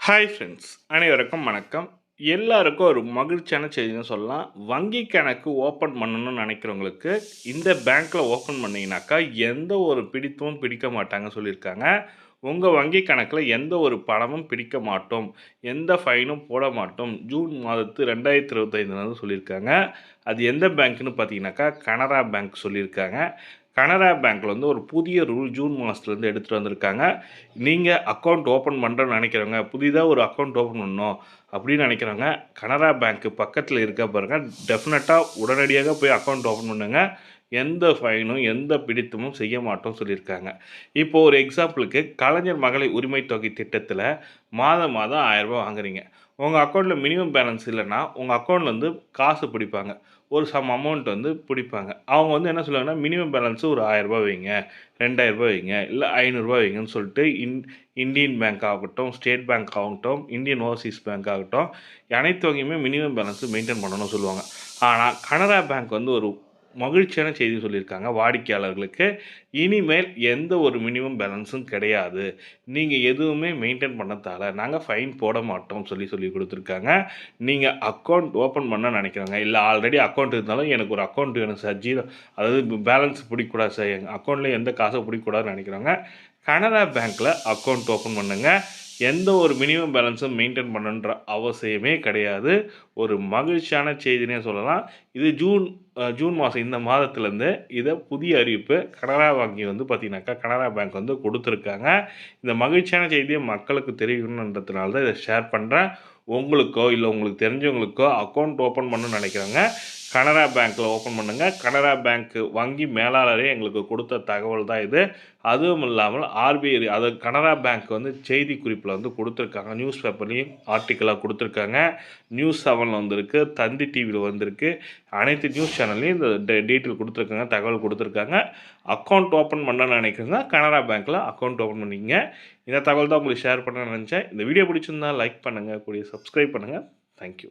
Hi friends, அனைவருக்கும் வணக்கம். எல்லாருக்கும் ஒரு மகிழ்ச்சியான செய்தின்னு சொல்லலாம். வங்கி கணக்கு ஓப்பன் பண்ணணும்னு நினைக்கிறவங்களுக்கு இந்த பேங்க்கில் ஓப்பன் பண்ணிங்கனாக்கா எந்த ஒரு பிடித்தமும் பிடிக்க மாட்டாங்கன்னு சொல்லியிருக்காங்க. உங்கள் வங்கி கணக்கில் எந்த ஒரு பணமும் பிடிக்க மாட்டோம், எந்த ஃபைனும் போட மாட்டோம், ஜூன் மாதத்து 2025 சொல்லியிருக்காங்க. அது எந்த பேங்க்னு பார்த்தீங்கன்னாக்கா கனரா பேங்க் சொல்லியிருக்காங்க. கனரா பேங்க்கில் வந்து ஒரு புதிய ரூல் ஜூன் மாதத்துலேருந்து எடுத்துகிட்டு வந்திருக்காங்க. நீங்கள் அக்கௌண்ட் ஓப்பன் பண்ணுறோன்னு நினைக்கிறவங்க, புதிதாக ஒரு அக்கௌண்ட் ஓப்பன் பண்ணணும் அப்படின்னு நினைக்கிறவங்க, கனரா பேங்க்கு பக்கத்தில் இருக்க பாருங்கள், டெஃபினட்டாக உடனடியாக போய் அக்கௌண்ட் ஓப்பன் பண்ணுங்க. எந்த ஃபைனும் எந்த பிடித்தமும் செய்ய மாட்டோம் சொல்லியிருக்காங்க. இப்போது ஒரு எக்ஸாம்பிளுக்கு கலைஞர் மகளிர் உரிமை தொகை திட்டத்தில் மாதம் மாதம் 1000 ரூபா வாங்குறீங்க. உங்கள் அக்கௌண்ட்டில் மினிமம் பேலன்ஸ் இல்லைன்னா உங்கள் அக்கௌண்ட்லேருந்து காசு பிடிப்பாங்க. ஒரு சம் அமௌண்ட் வந்து பிடிப்பாங்க. அவங்க வந்து என்ன சொல்லுவாங்கன்னா, மினிமம் பேலன்ஸு ஒரு 1000 ரூபா வைங்க, 2000 ரூபா வைங்க, இல்லை 500 ரூபா வைங்கன்னு சொல்லிட்டு இந்தியன் பேங்க் ஆகட்டும், ஸ்டேட் பேங்க் ஆகட்டும், இந்தியன் ஓவர்சீஸ் பேங்க் ஆகட்டும், அனைத்து வங்கியுமே மினிமம் பேலன்ஸு மெயின்டைன் பண்ணணும்னு சொல்லுவாங்க. ஆனால் கனரா பேங்க் வந்து ஒரு மகிழ்ச்சியான செய்தி சொல்லியிருக்காங்க வாடிக்கையாளர்களுக்கு. இனிமேல் எந்த ஒரு மினிமம் பேலன்ஸும் கிடையாது. நீங்கள் எதுவுமே மெயின்டைன் பண்ணத்தால நாங்கள் ஃபைன் போட மாட்டோம் சொல்லி கொடுத்துருக்காங்க. நீங்கள் அக்கௌண்ட் ஓப்பன் பண்ண நினைக்கிறவங்க, இல்லை ஆல்ரெடி அக்கௌண்ட் இருந்தாலும் எனக்கு ஒரு அக்கௌண்ட் வேணும் சார், அதாவது பேலன்ஸ் பிடிக்கக்கூடாது சார், எங்கள் அக்கௌண்ட்டில் எந்த காசும் பிடிக்கக்கூடாதுன்னு நினைக்கிறவங்க, கனரா பேங்க்கில் அக்கௌண்ட் ஓப்பன் பண்ணுங்கள். எந்த ஒரு மினிமம் பேலன்ஸும் மெயின்டைன் பண்ணணுன்ற அவசியமே கிடையாது. ஒரு மகிழ்ச்சியான செய்தினே சொல்லலாம். இது ஜூன் மாதம் இந்த மாதத்துலேருந்து இதை புதிய அறிவிப்பு கனரா வங்கி வந்து பார்த்தீங்கன்னாக்கா கனரா பேங்க் வந்து கொடுத்துருக்காங்க. இந்த மகிழ்ச்சியான செய்தியை மக்களுக்கு தெரியணுன்றதுனால தான் இதை ஷேர் பண்ணுறேன். உங்களுக்கோ இல்லை உங்களுக்கு தெரிஞ்சவங்களுக்கோ அக்கௌண்ட் ஓப்பன் பண்ணணும்னு நினைக்கிறவங்க கனரா பேங்க்கில் ஓப்பன் பண்ணுங்கள். கனரா பேங்க் வங்கி மேலாளரே எங்களுக்கு கொடுத்த தகவல் தான் இது. அதுவும் இல்லாமல் ஆர்பிஐ, அதாவது கனரா பேங்க் வந்து செய்தி குறிப்பில் வந்து கொடுத்துருக்காங்க. நியூஸ் பேப்பர்லேயும் ஆர்டிக்கலாக கொடுத்துருக்காங்க. நியூஸ் 7 வந்திருக்கு, தந்தி டிவியில் வந்திருக்கு, அனைத்து நியூஸ் சேனல்லையும் இந்த டீட்டெயில் கொடுத்துருக்காங்க, தகவல் கொடுத்துருக்காங்க. அக்கௌண்ட் ஓப்பன் பண்ண நினைக்கிறேங்க, கனரா பேங்க்கில் அக்கௌண்ட் ஓப்பன் பண்ணிங்க. இந்த தகவல் தான் உங்களுக்கு ஷேர் பண்ண நினச்சேன். இந்த வீடியோ பிடிச்சிருந்தா லைக் பண்ணுங்கள், கூடிய சப்ஸ்கிரைப் பண்ணுங்கள். தேங்க்யூ.